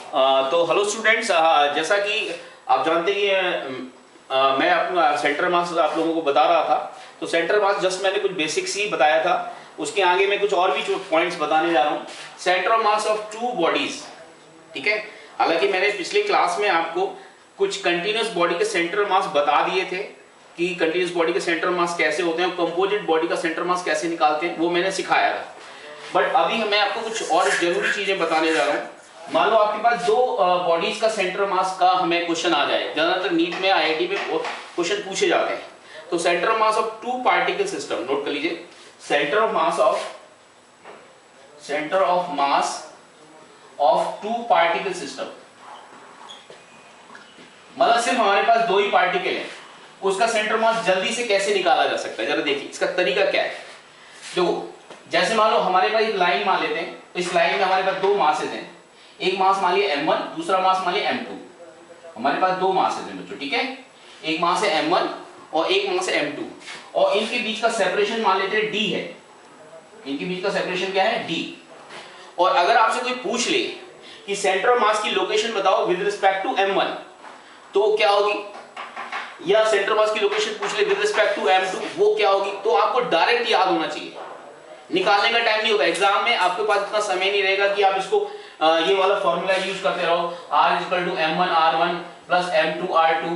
तो hello students, जैसा कि आप जानते हैं मैं अपना सेंटर मास आप लोगों को बता रहा था। तो सेंटर मास जस्ट मैंने कुछ बेसिक्स ही बताया था, उसके आगे मैं कुछ और भी पॉइंट्स बताने जा रहा हूँ। Centre mass of two bodies, ठीक है। हालांकि मैंने पिछले क्लास में आपको कुछ कंटिन्यूस बॉडी के सेंटर मास बता दिए थे कि कंटिन्यूस बॉडी के सेंटर मास कैसे होते हैं, कंपोजिट बॉडी का सेंटर मास कैसे निकालते हैं, वो मैंने सिखाया था। बट अभी मैं आपको कुछ और जरूरी चीजें बताने जा रहा हूँ। मान लो आपके पास दो बॉडीज का सेंटर मास का हमें क्वेश्चन आ जाए, ज्यादातर नीट में आईआईटी में क्वेश्चन पूछे जाते हैं। तो centre mass of two particle system note कर लीजिए। Centre of mass of two particle system, मतलब सिर्फ हमारे पास दो ही पार्टिकल है, उसका सेंटर मास जल्दी से कैसे निकाला जा सकता है, जरा देखिए इसका तरीका क्या है। देखो, जैसे मान लो हमारे पास एक लाइन मान लेते हैं, तो इस लाइन में हमारे पास दो मासेज हैं, एक मास मान लिया m1, दूसरा मास मान लिया m2। हमारे पास दो मासेज हैं बच्चों, ठीक है। एक मास है m1 और एक मास है m2, और इनके बीच का सेपरेशन मान लेते हैं d है। इनके बीच का सेपरेशन क्या है, d। और अगर आपसे कोई पूछ ले कि सेंटर ऑफ मास की लोकेशन बताओ विद रिस्पेक्ट टू m1, तो क्या होगी, या सेंटर मास की लोकेशन पूछ ले विद रिस्पेक्ट टू m2, वो क्या होगी। तो आपको डायरेक्ट याद होना चाहिए, निकालने का टाइम नहीं होगा। एग्जाम में आपके पास इतना समय नहीं रहेगा कि आप इसको ये वाला फॉर्मूला यूज करते रहो, r = m1 r1 plus m2 r2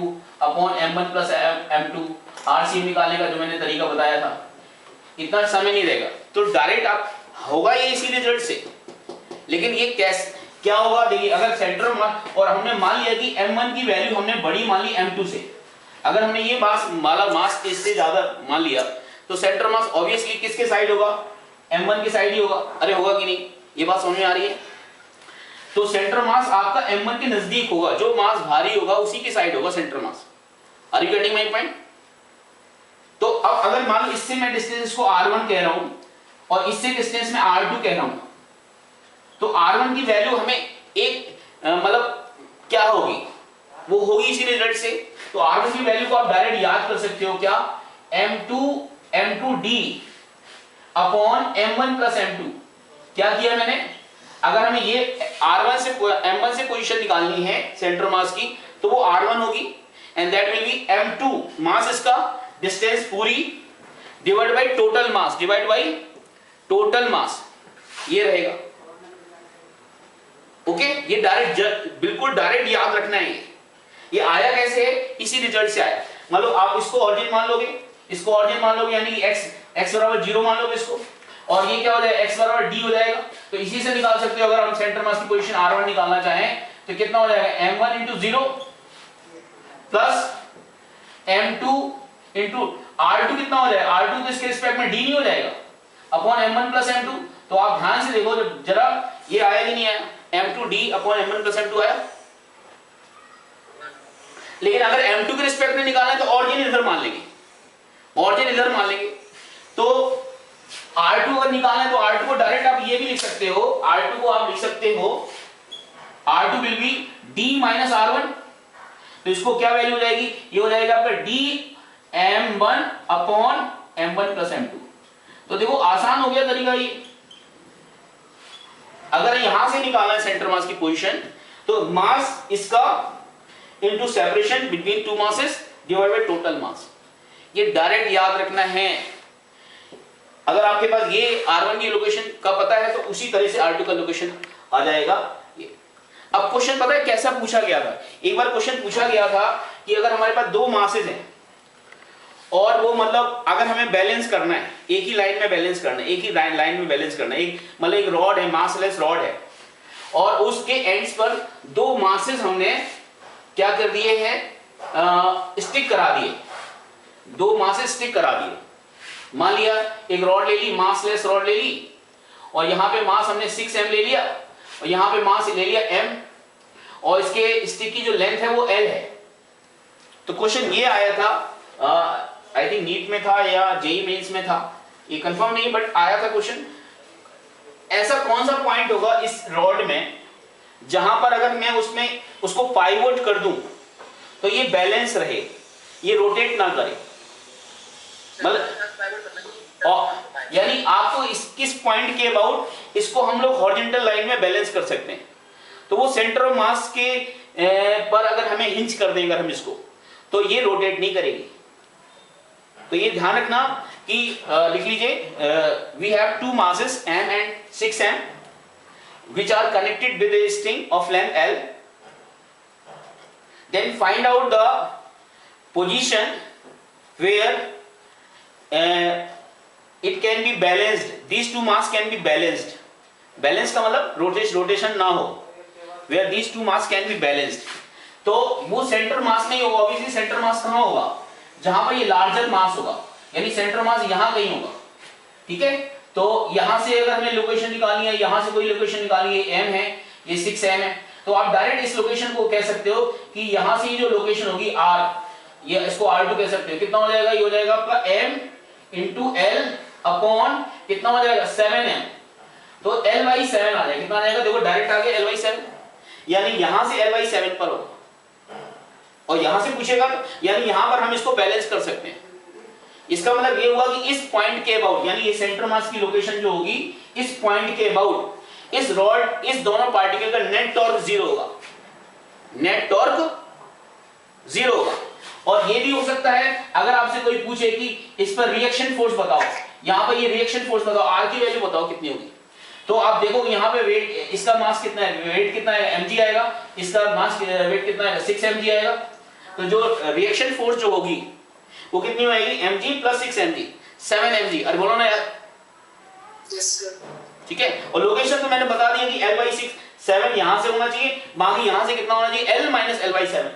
upon m1 plus m2 rcm निकालने का जो मैंने तरीका बताया था, इतना समय नहीं रहेगा। तो डायरेक्ट आप होगा ये इसी रिजल्ट से। लेकिन ये कैसे क्या होगा, देखिए अगर सेंटर मास और हमने मान लिया कि m1 की वैल्यू हमने बड़ी मान ली m2 से, अगर हमने ये मास इससे ज्यादा मान लिया, तो सेंटर मास ऑब्वियसली किसके साइड होगा, m1 के साइड ही होगा। अरे होगा कि नहीं, ये बात समझ में आ रही है। तो सेंटर मास आपका m1 के नजदीक होगा, जो मास भारी होगा उसी के साइड होगा centre mass. Are you getting my point. तो अब अगर मान लो इससे मैं डिस्टेंस को r1 कह रहा हूं और इससे डिस्टेंस में r2 कह रहा हूं, तो r1 की वैल्यू हमें एक मतलब क्या होगी, वो होगी इसी रिजल्ट से। तो r1 की वैल्यू को आप डायरेक्ट याद कर सकते हो, क्या, m2d upon m1 plus m2। क्या किया मैंने, अगर हमें ये r1 से m1 से पोजीशन निकालनी है सेंटर मास की, तो वो r1 होगी and that will be m2 मास, इसका डिस्टेंस पूरी डिवाइड बाय टोटल मास, ये रहेगा। ओके, ये डायरेक्ट बिल्कुल डायरेक्ट याद रखना है। ये आया कैसे है, इसी रिजल्ट से आया। मतलब आप इसको ऑरिजिन मान लोगे, इसको ऑरिजिन मान लोगे, यानी कि x बराबर 0 मान लोगे इसको, और ये क्या हो जाएगा, x बराबर d हो जाएगा। तो इसी से निकाल सकते हो। अगर हम सेंटर मास की पोजीशन r1 निकालना चाहें तो कितना हो जाएगा, m1 into 0 plus m2 into r2 कितना हो जाएगा, r2 तो इसके रिस्पेक्ट में d नहीं हो जाएगा, अपॉन m1 प्लस m2। तो आप ध्यान से देखो जरा, ये आया कि नहीं आया, m2d upon m1 plus m2 आया। लेकिन अगर m2 के रिस्पेक्ट में निकालना है तो ऑरिजिन इधर मान लेंगे, तो r2 अगर निकालना है तो r2 को डायरेक्ट आप ये भी लिख सकते हो, r2 को आप लिख सकते हो, r2 will be d minus r1। तो इसको क्या वैल्यू हो जाएगी, ये हो जाएगा आपका d m1 upon m1 plus m2। तो देखो आसान हो गया तरीका ये। अगर यहां से निकालना है सेंटर मास की पोजीशन, तो मास इसका into separation between two masses divide by total mass, ये डायरेक्ट याद रखना है। अगर आपके पास ये r1 की लोकेशन का पता है तो उसी तरह से r2 का लोकेशन आ जाएगा। अब क्वेश्चन पता है कैसा पूछा गया था, एक बार क्वेश्चन पूछा गया था कि अगर हमारे पास दो मासेज हैं और वो मतलब अगर हमें बैलेंस करना है, एक ही लाइन में बैलेंस करना है, एक ही लाइन में बैलेंस करना है, एक मतलब एक रॉड है, मासलेस रॉड है, और उसके एंड्स पर दो मासेज हमने क्या कर दिए हैं, स्टिक करा दिए, दो मासेज स्टिक करा दिए। मान लिया एक रॉड ले ली, मासलेस रॉड ले ली, और यहां पे मास हमने 6m ले लिया, और यहां पे मास ले लिया m, और इसके स्टिक की जो लेंथ है वो l है। तो क्वेश्चन ये आया था, आई थिंक नीट में था या जेईई मेंस में था, ये कंफर्म नहीं, बट आया था क्वेश्चन। ऐसा कौन सा पॉइंट होगा इस रॉड में जहां पर अगर मैं उसमें उसको पाइवोट कर दूं तो ये बैलेंस रहे, ये रोटेट ना करे, मतलब यानी आपको किस पॉइंट के अबाउट इसको हम लोग हॉरिजॉन्टल लाइन में बैलेंस कर सकते हैं। तो वो सेंटर ऑफ मास के पर अगर हमें हिंज कर देंगे हम इसको, तो ये रोटेट नहीं करेगी। तो ये ध्यान रखना कि लिख लीजिए we have two masses m and 6m which are connected with a string of length L. Then find out the position where it can be balanced. These two mass can be balanced. Balance का मतलब rotation ना हो. Where these two mass can be balanced. तो वो centre mass नहीं होगा, obviously centre mass कहाँ होगा, जहां पर ये लार्जर मास होगा, यानी सेंटर मास यहां कहीं होगा, ठीक है। तो यहां से अगर हमें लोकेशन निकालनी है, यहां से कोई लोकेशन निकालनी है, m है, ये 6m है, तो आप डायरेक्ट इस लोकेशन को कह सकते हो कि यहां से जो लोकेशन होगी r, ये इसको r2 कह सकते हो। कितना हो जाएगा, ये हो जाएगा आपका m इंटू l अपॉन कितना हो जाएगा 7m, तो l/7 आ जाएगा। कितना आ जाएगा, देखो डायरेक्ट आ गया l/7, यानी यहां से l/7 पर होगा और यहां से पूछेगा, यानी यहां पर हम इसको बैलेंस कर सकते हैं। इसका मतलब ये हुआ कि इस पॉइंट के अबाउट, यानी ये सेंटर मास की लोकेशन जो होगी इस पॉइंट के अबाउट इस रॉड, इस दोनों पार्टिकल का नेट टॉर्क 0 होगा, नेट टॉर्क 0 होगा। और ये भी हो सकता है अगर आपसे कोई पूछे कि इस पर रिएक्शन फोर्स बताओ, यहां पर ये रिएक्शन फोर्स बताओ, आर की वैल्यू बताओ कितनी होगी, तो आप देखोगे यहाँ पे वेट, इसका मास कितना है, वेट कितना है mg आएगा, इसका मास वेट कितना है 6 mg आएगा। तो जो रिएक्शन फोर्स जो होगी वो कितनी आएगी, mg प्लस 6 mg 7 mg। अरे बोलो ना यार, ठीक है। और लोकेशन तो मैंने बता दिया कि l/6 7 यहां से होना चाहिए, बाकी यहां से कितना होना चाहिए l - l/7।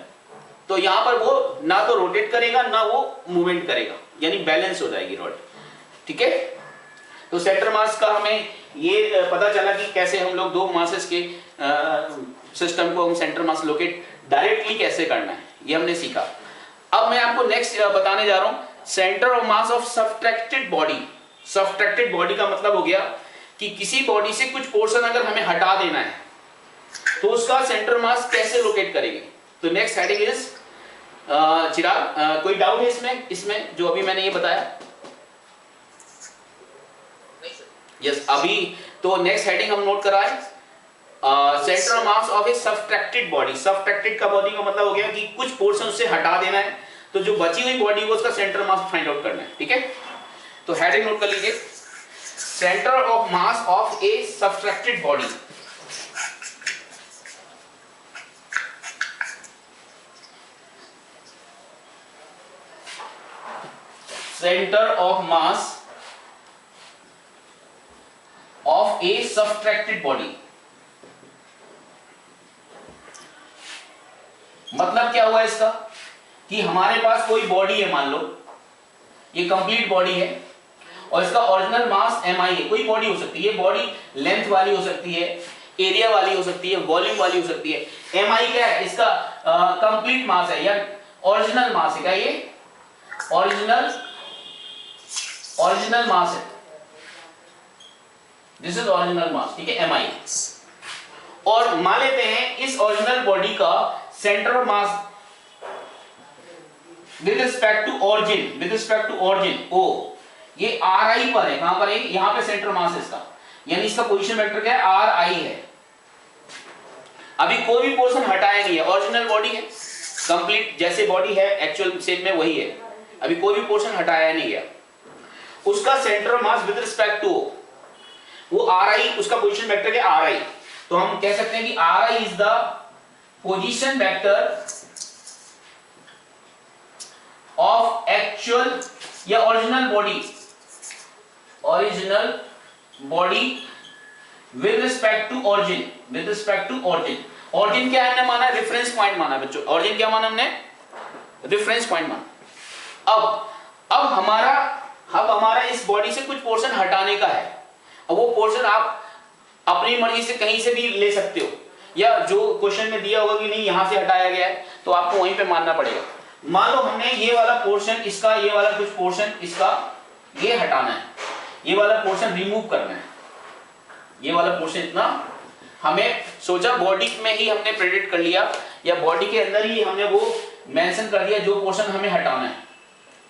तो यहां पर वो ना तो रोटेट करेगा ना वो मूवमेंट करेगा, यानी बैलेंस हो जाएगी रॉड, ठीक है। तो सेंटर मास का हमें ये पता चला कि कैसे हम लोग दो मासेस के सिस्टम को हम सेंटर मास लोकेट डायरेक्टली कैसे करना है, ये हमने सीखा। अब मैं आपको नेक्स्ट बताने जा रहा हूं centre of mass of subtracted body. Subtracted body का मतलब हो गया कि किसी बॉडी से कुछ पोर्शन अगर हमें हटा देना है तो उसका सेंटर मास कैसे लोकेट करेंगे। तो नेक्स्ट हेडिंग इज चिराग, कोई डाउट है इसमें जो अभी मैंने ये बताया? यस, अभी तो नेक्स्ट हेडिंग हम नोट कराए centre mass of A subtracted body. Subtracted का बॉडी का मतलब हो गया कि कुछ पोर्शन उससे हटा देना है, तो जो बची हुई बॉडी को उसका सेंटर मास फाइंड आउट करना है, ठीक है। तो हेडिंग नोट कर लीजिए, centre of mass of A subtracted body. Centre of mass of a subtracted body, मतलब क्या हुआ इसका कि हमारे पास कोई बॉडी है, मान लो ये कंप्लीट बॉडी है और इसका ओरिजिनल मास mi है। कोई बॉडी हो सकती है, ये बॉडी लेंथ वाली हो सकती है, एरिया वाली हो सकती है, वॉल्यूम वाली हो सकती है। mi क्या है, इसका कंप्लीट मास है या ओरिजिनल मास है। क्या ये ओरिजिनल मास है, दिस इज ओरिजिनल मास, ठीक है, mi। और मान लेते हैं इस ओरिजिनल बॉडी का centre of mass with respect to origin o, ये ri पर है। कहां पर है, यहां पे सेंटर मास है इसका, यानी इसका पोजीशन वेक्टर क्या है, ri है। अभी कोई भी पोर्शन हटाया नहीं है, ओरिजिनल बॉडी है, कंप्लीट जैसे बॉडी है एक्चुअल शेप में वही है, अभी कोई भी पोर्शन हटाया नहीं गया। उसका centre of mass with respect to वो ri, उसका पोजीशन वेक्टर है ri। तो हम कह सकते हैं कि ri is the position vector of actual या original body with respect to origin. Origin क्या हमने माना, रेफरेंस पॉइंट माना बच्चों। ऑरिजिन क्या माना हमने, रेफरेंस पॉइंट माना। अब हमारा इस बॉडी से कुछ पोर्शन हटाने का है। अब वो पोर्शन आप अपनी मर्जी से कहीं से भी ले सकते हो, या जो क्वेश्चन में दिया होगा कि नहीं यहां से हटाया गया है तो आपको वहीं पे मानना पड़ेगा। मान लो हमने ये वाला पोर्शन इसका, ये वाला कुछ पोर्शन इसका ये हटाना है, ये वाला पोर्शन रिमूव करना है, ये वाला पोर्शन इतना हमें सोचा बॉडी में ही हमने प्रेडिक्ट कर लिया या बॉडी के अंदर ही हमने वो मेंशन कर दिया जो पोर्शन हमें हटाना है।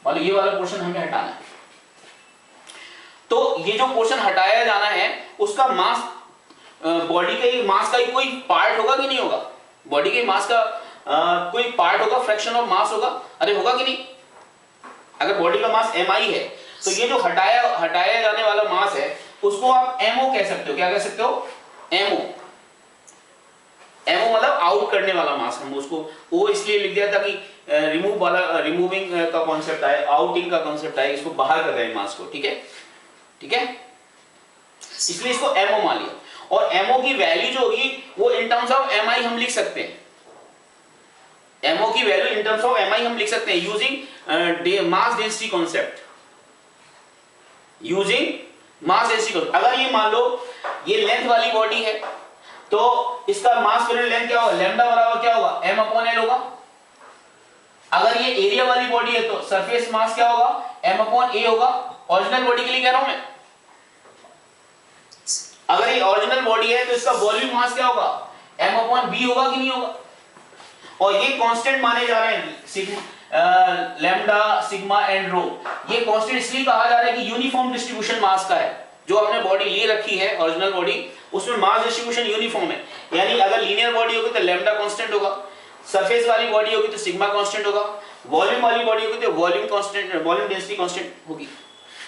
मान लो ये वाला पोर्शन हमें हटाना है, तो ये जो पोर्शन हटाया जाना है उसका मास बॉडी के मास का कोई पार्ट होगा कि नहीं होगा? बॉडी के मास का कोई पार्ट होगा, फ्रैक्शन ऑफ मास होगा, अरे होगा कि नहीं? अगर बॉडी का मास mi है तो ये जो हटाया जाने वाला मास है उसको आप mo कह सकते हो। क्या कह सकते हो? mo मतलब आउट करने वाला मास। हम उसको o इसलिए लिख दिया था कि रिमूविंग का कॉन्सेप्ट आए, आउटिंग का कॉन्सेप्ट आए, इसको बाहर कर रहे हैं मास को। ठीक है, ठीक है, इसलिए इसको mo मान लिया। और mo की वैल्यू जो होगी वो इन टर्म्स ऑफ mi हम लिख सकते हैं। mo की value in terms of mi हम लिख सकते हैं using mass density concept, using mass density concept. अगर ये मान लो ये लेंथ वाली बॉडी है तो इसका मास यूनिट लेंथ क्या होगा? लैम्डा बराबर क्या होगा? m/l होगा। अगर ये एरिया वाली बॉडी है तो सरफेस मास क्या होगा? m/a होगा। ओरिजिनल बॉडी के लिए कह रहा हूं मैं। अगर ये ओरिजिनल बॉडी है तो इसका वॉल्यूम मास क्या होगा? m/b होगा कि नहीं होगा? और ये कांस्टेंट माने जा रहे हैं सिग्मा, लैम्डा, सिग्मा एंड रो। ये कांस्टेंट इसलिए कहा जा रहा है कि यूनिफॉर्म डिस्ट्रीब्यूशन मास का है। जो आपने बॉडी ले रखी है ओरिजिनल बॉडी, उसमें मास डिस्ट्रीब्यूशन यूनिफॉर्म है। यानी अगर लीनियर बॉडी होगी तो लैम्डा कांस्टेंट होगा, सरफेस वाली बॉडी होगी तो सिग्मा कांस्टेंट होगा, वॉल्यूम वाली बॉडी होगी तो volume constant, volume density constant होगी।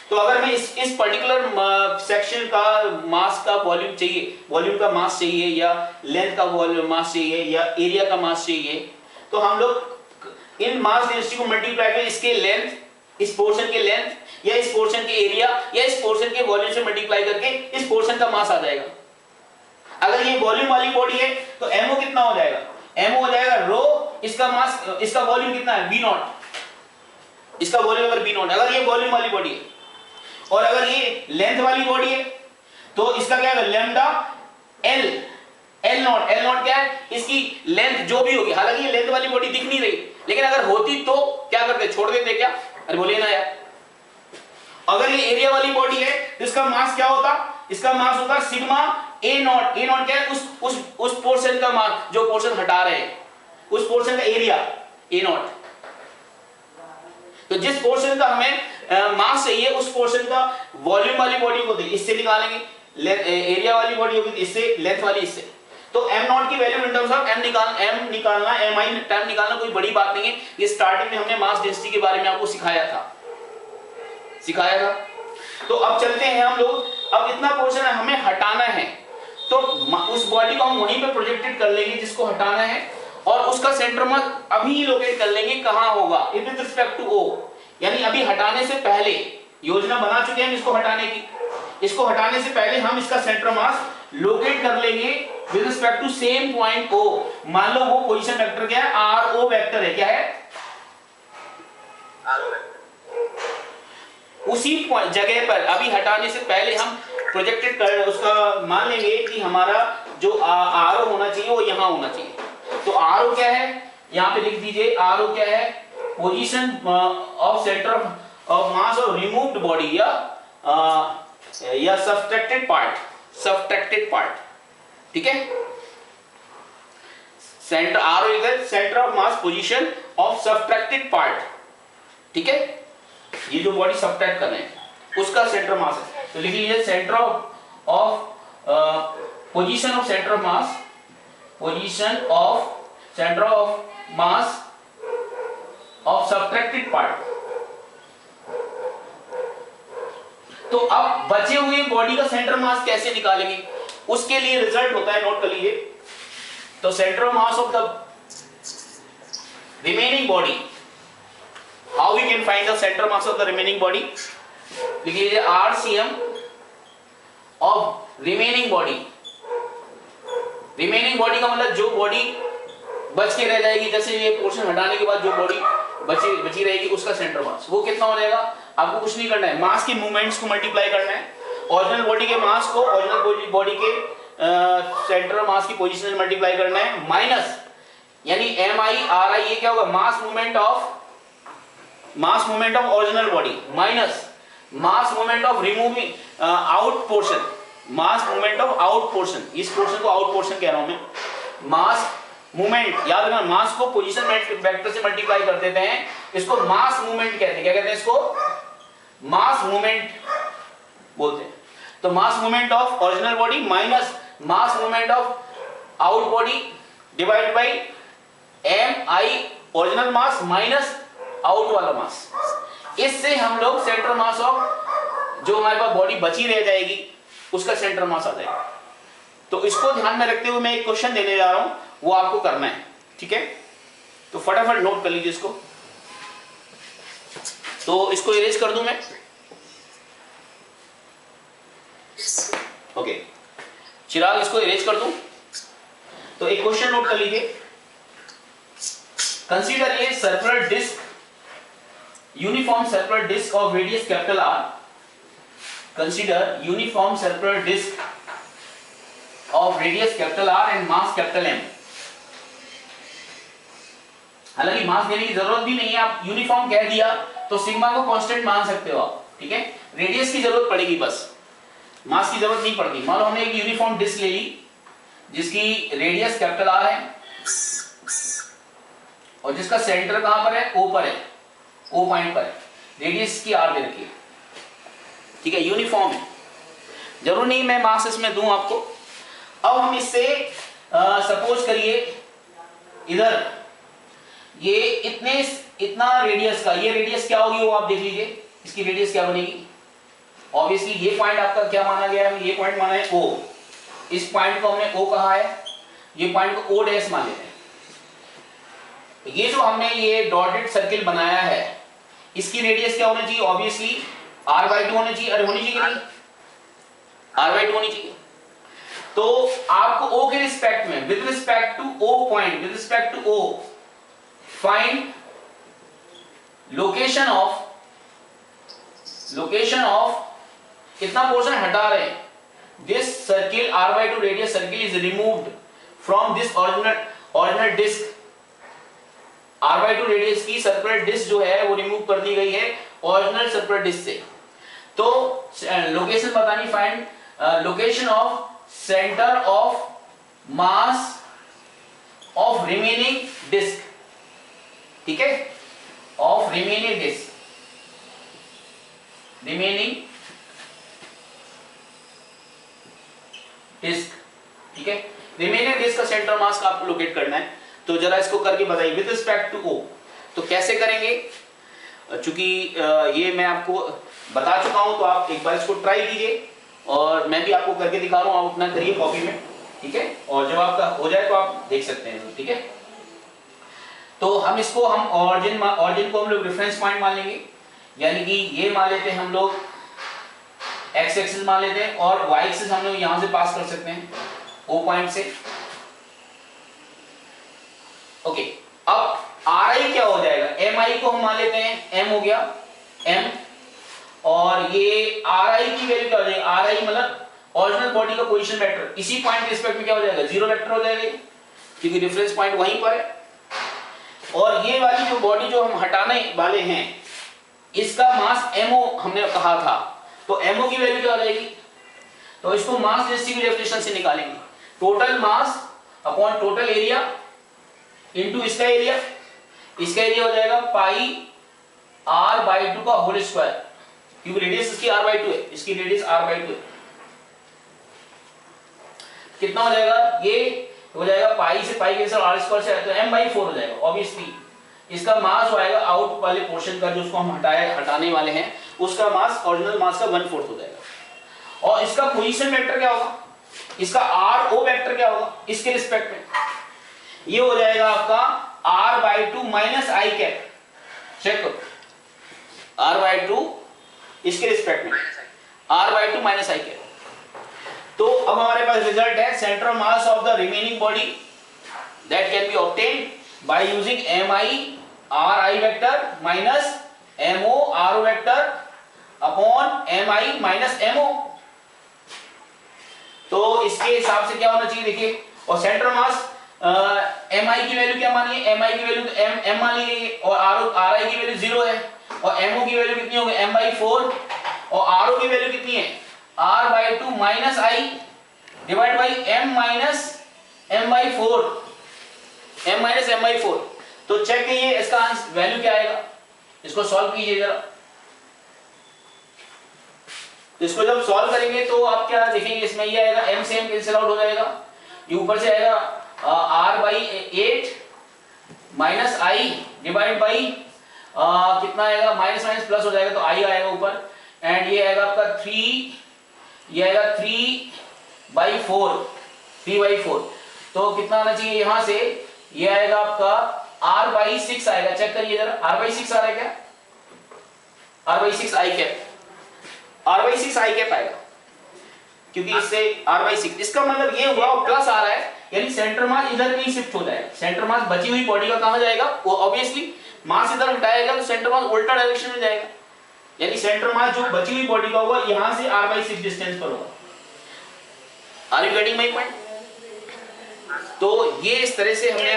तो अगर मैं इस पर्टिकुलर सेक्शन का मास का वॉल्यूम चाहिए, वॉल्यूम का मास चाहिए, या लेंथ का वॉल्यूम मास चाहिए, या एरिया का मास चाहिए, तो हम लोग इन मास डेंसिटी को मल्टीप्लाई करें इसके लेंथ, इस पोर्शन के लेंथ, या इस पोर्शन के एरिया, या इस पोर्शन के वॉल्यूम से मल्टीप्लाई करके इस पोर्शन का मास आ जाएगा। अगर ये वॉल्यूम वाली बॉडी है तो mo कितना हो जाएगा? mo हो जाएगा रो, इसका मास, इसका वॉल्यूम कितना है? v0। इसका वॉल्यूम अगर v0, अगर ये वॉल्यूम वाली बॉडी है, और अगर ये लेंथ वाली बॉडी है तो इसका क्या है? लैम्डा l0 क्या है? इसकी लेंथ जो भी होगी। हालांकि ये लेंथ वाली बॉडी दिख नहीं रही, लेकिन अगर होती तो क्या करते? छोड़ देते क्या? अरे बोलिए ना यार। अगर ये एरिया वाली बॉडी है तो इसका मास क्या होता? इसका मास होगा सिग्मा a0 क्या है? उस पोर्शन का मास, जो पोर्शन हटा रहे हैं उस पोर्शन का एरिया a0। तो जिस पोर्शन का हमें मास चाहिए उस पोर्शन का वॉल्यूम वाली बॉडी को इससे निकालेंगे, एरिया वाली बॉडी होगी इससे, लेंथ वाली इससे। तो m0 की value in terms of m निकालना, mi टाइम निकालना कोई बड़ी बात नहीं है। ये स्टार्टिंग में हमने मास डेंसिटी के बारे में आपको सिखाया था। तो अब चलते हैं हम लोग, अब इतना पोर्शन हमें हटाना है तो उस बॉडी को हम वहीं पे प्रोजेक्टेड कर लेंगे जिसको हटाना है, और उसका सेंटर मास अभी लोकेट कर लेंगे कहां होगा? With respect to o। यानी अभी हटाने से पहले योजना बना चुके हैं इसको हटाने की। इसको हटाने से पहले हम इसका सेंटर मास लोकेट कर लेंगे with respect to same point o। मान लो वो पोजीशन वेक्टर क्या है? ro वेक्टर है। क्या है? ro vector. उसी जगह पर अभी हटाने से पहले हम प्रोजेक्टेड कर उसका मान लेंगे कि हमारा जो ro होना चाहिए वो यहां होना चाहिए। तो रो क्या है? यहां पे लिख दीजिए। रो क्या है? Position of centre of mass of removed body या सब्सट्रैक्टेड पार्ट। ठीक है, centre rho is centre of mass position of subtracted part. ठीक है, ये जो बॉडी सब्ट्रैक्ट कर रहे हैं उसका सेंटर मास है। तो लिख लीजिए centre of position of centre of mass, position of centre of mass of subtracted part. तो अब बचे हुए बॉडी का सेंटर मास कैसे निकालेंगे? उसके लिए रिजल्ट होता है, नोट कर लीजिए। तो centre of mass of the remaining body, how we can find the center mass of the remaining body? लिख लीजिए RCM of remaining body। remaining body का मतलब जो बॉडी बच के रह जाएगी, जैसे ये पोर्शन हटाने के बाद जो बॉडी बची रहेगी उसका सेंटर मास वो कितना हो जाएगा? आपको कुछ नहीं करना है, मास के मूवमेंट्स को मल्टीप्लाई करना है। ओरिजिनल बॉडी के मास को ओरिजिनल बॉडी के सेंटर मास की पोजीशन से मल्टीप्लाई करना है, माइनस यानी MI/RI ये क्या होगा? मास movement of original body minus mass movement of removing out portion, mass movement of out portion. इस पोर्शन को आउट पोर्शन कह रहा हूं मैं। मास मूवमेंट, याद रखना, मास को पोजीशन वेक्टर से मल्टीप्लाई कर देते हैं, इसको मास मूवमेंट कहते हैं। क्या कहते हैं इसको? मास मूवमेंट बोलते हैं। तो mass movement of original body minus mass moment of out body divide by M I original mass minus out वाला मास। इससे हम लोग सेंटर मास ऑफ जो हमारे पास बॉडी बची रह जाएगी उसका सेंटर मास आ जाएगा। तो इसको ध्यान में रखते हुए मैं एक क्वेश्चन देने जा रहा हूं, वो आपको करना है, ठीक है? तो फटाफट नोट कर लीजिए इसको। तो इसको इरेज कर दूं मैं, ओके चिराग इसको इरेज कर दूं। तो एक क्वेश्चन नोट कर लीजिए, consider a circular disc, uniform circular disc of radius capital R, consider uniform circular disc of radius capital R and mass capital M. हालांकि मास देने की जरूरत भी नहीं है, आप यूनिफॉर्म कह दिया तो सिग्मा को कांस्टेंट मान सकते हो आप, ठीक है? रेडियस की जरूरत पड़ेगी बस, मास की जरूरत नहीं पड़ती। मान लो हमने एक यूनिफॉर्म डिस्क ले ली जिसकी रेडियस कैपिटल आर है और जिसका सेंटर कहां पर है? ओ पर है, ओ पॉइंट पर है, रेडियस की आर दे रखी है, ठीक है? यूनिफॉर्म है, जरूर नहीं मैं मास इसमें दूं आपको। अब हम इससे सपोज करिए इधर ये इतना रेडियस का, ये रेडियस क्या होगी वो आप देख लीजिए, इसकी रेडियस क्या बनेगी? ऑब्वियसली ये पॉइंट आपका क्या माना गया है? ये पॉइंट माना है ओ, इस पॉइंट को हमने ओ कहा है, ये पॉइंट को ओ डैश मान लेते हैं। ये जो हमने ये डॉटेड सर्किल बनाया है इसकी रेडियस क्या होनी चाहिए? ऑब्वियसली r/2 होनी चाहिए। अरे होनी चाहिए नहीं, r/2 होनी चाहिए। तो आपको ओ के रिस्पेक्ट में, with respect to O point, with respect to O, find location of कितना पोर्शन हटा रहे हैं। This circle r/2 radius circle is removed from this original disc. r/2 radius की सर्कुलर डिस्क जो है वो रिमूव कर दी गई है ओरिजिनल सर्कुलर डिस्क से। तो लोकेशन बतानी, find location of centre of mass of remaining disc, ठीक है? ऑफ रिमेनिंग डिस्क, ठीक है? रिमेनिंग डिस्क का सेंटर मास का आपको लोकेट करना है। तो जरा इसको करके बताइए विद रिस्पेक्ट टू ओ। तो कैसे करेंगे? चूंकि ये मैं आपको बता चुका हूं तो आप एक बार इसको ट्राई कीजिए और मैं भी आपको करके दिखा रहा हूं, आप अपना करिए कॉपी में, ठीक है? और जब आपका हो जाए तो आप देख सकते हैं, ठीक है? तो हम इसको ऑरिजिन को हम लोग रेफरेंस पॉइंट मान लेंगे, यानी कि ये मान लेते हैं हम लोग एक्स एक्सिस मान लेते हैं और वाई एक्सिस हम लोग यहां से पास कर सकते हैं ओ पॉइंट से, ओके? अब आर आई क्या हो जाएगा? एम आई को हम मान लेते हैं एम हो गया, एम, और ये आर आई की वैल्यू क्या हो जाएगी? आर आई मतलब ओरिजिनल बॉडी का पोजीशन वेक्टर, इसी पॉइंट के रिस्पेक्ट में क्या हो जाएगा? जीरो वेक्टर हो जाएगा क्योंकि रेफरेंस पॉइंट वहीं पर है। और ये वाली जो बॉडी जो हम हटाने वाले हैं इसका मास एमओ हमने कहा था, तो एमओ की वैल्यू क्या हो जाएगी? तो इसको मास डेंसिटी की डेफिनेशन से निकालेंगे, total mass upon total area into इसका एरिया हो जाएगा पाई r/2 का होल स्क्वायर, क्योंकि रेडियस इसकी r/2 है, इसकी रेडियस r/2 है। कितना हो जाएगा? ये हो जाएगा पाई से पाई कैंसिल, r² से तो m/4 हो जाएगा। ऑब्वियसली इसका मास आएगा आउट वाले पोर्शन का, जो उसको हम हटाने वाले हैं, उसका मास ओरिजिनल मास का 1/4 हो जाएगा। और इसका पोजीशन वेक्टर क्या होगा? इसका r/o वेक्टर क्या होगा इसके रिस्पेक्ट में? ये हो जाएगा आपका r/2 माइनस आई कैप, चेक करो, r/2 इसके रिस्पेक्ट में r/2 माइनस आई कैप। तो अब हमारे पास रिजल्ट है centre mass of the remaining body that can be obtained by using mi ri vector minus mo ro vector upon mi minus mo। तो इसके हिसाब से क्या होना चाहिए देखिए, और सेंटर मास mi की वैल्यू क्या मानी है? mi की वैल्यू m मान ली और ri की वैल्यू 0 है, और mo की वैल्यू कितनी होगी? m/4, और रो की वैल्यू कितनी है? r/2 minus I divide by m minus m/4, m minus m/4। तो चेक कीजिए इसका आंसर वैल्यू क्या आएगा, इसको सॉल्व कीजिए जरा। तो इसको जब सॉल्व करेंगे तो आप क्या देखेंगे, इसमें ये आएगा m से m कैंसिल आउट हो जाएगा, ये ऊपर से आएगा r/8 minus i divide by कितना आएगा, माइनस माइनस प्लस हो जाएगा तो i आएगा ऊपर, एंड ये आएगा आपका 3, ये आएगा 3/4, 3/4। तो कितना आना चाहिए यहाँ से, ये आएगा आपका r/6 आएगा, चेक करिए जरा r/6 आ रहा है क्या, r/6 i cap, r/6 i cap आएगा, क्योंकि इससे r/6, इसका मतलब ये हुआ प्लस आ रहा है, यानी सेंटर मास इधर कहीं शिफ्ट हो जाएगा, सेंटर मास बची हुई बॉडी का कहां जाएगा, वो ऑब्वियसली मास इधर उल्टाएगा तो सेंटर मास उल्टा डायरेक्शन में जाएगा, यानी सेंटर मास जो बची हुई बॉडी का होगा यहां से r/6 डिस्टेंस पर होगा। Are you getting my point? तो ये इस तरह से हमने,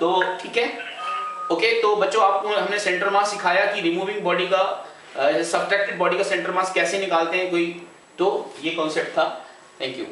तो ठीक है, ओके। तो बच्चों आपको हमने सेंटर मास सिखाया कि रिमूविंग बॉडी का, सब्ट्रैक्टेड बॉडी का सेंटर मास कैसे निकालते हैं कोई, तो ये कॉन्सेप्ट था। Thank you.